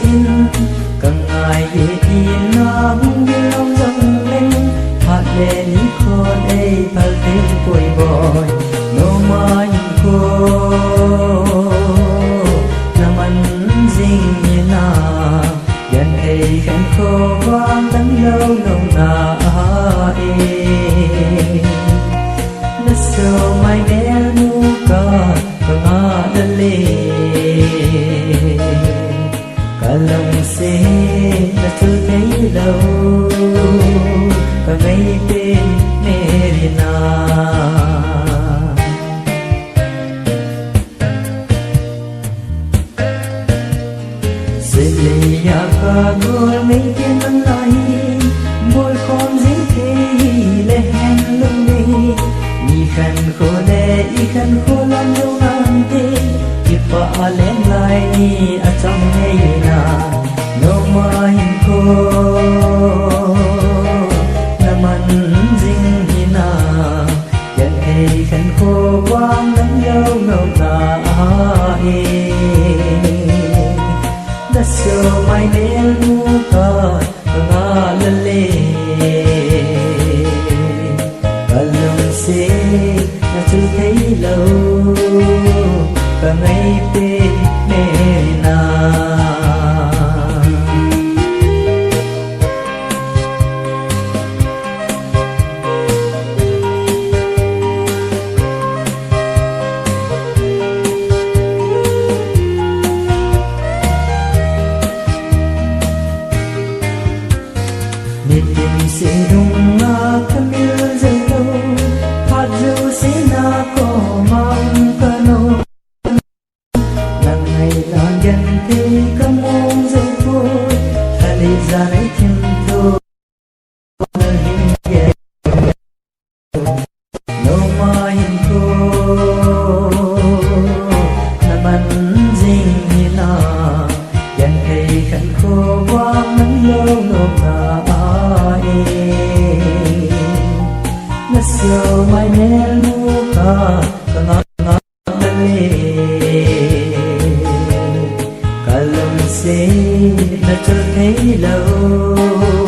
xin càng ngày yên nắng như lòng dâng lên hạt lệ ní con ấy phật thêm cội bồi nô mai cô nam ăn dinh như na dần thấy khăn khô vang đắng lâu nồng na na sâu mai bé nu ca càng đale cả lòng sẽ đã chưa thấy đâu cả ngày bên Merina Celia cả người mấy tiếng nắng lại môi con dính khi lệ hẹn lung đi y khăn khô lệ y khăn khô lắm đâu ngàn tê Ipa lên lại ở trong ngày na no mai cô naman ding hina yan ay khăn khô quang nắng lâu ngâu na đã sơ mai đến mu ca nga lale lòng sẽ đã chưa thấy lâu cả ngày bên Merina Nét tình sẽ đúng nga camil dây lâu hạt rượu sẽ na có mang cả nô nắng ngày lan gần thì cả mong dây thôi ta đi ra lấy thêm thôi hình ghé no mai cô nam ăn dinh như na dần thấy khăn khô quang nắng lâu nồng na na sâu mai nén mu ca càng ngọt đale cả lòng sẽ đã chưa thấy lâu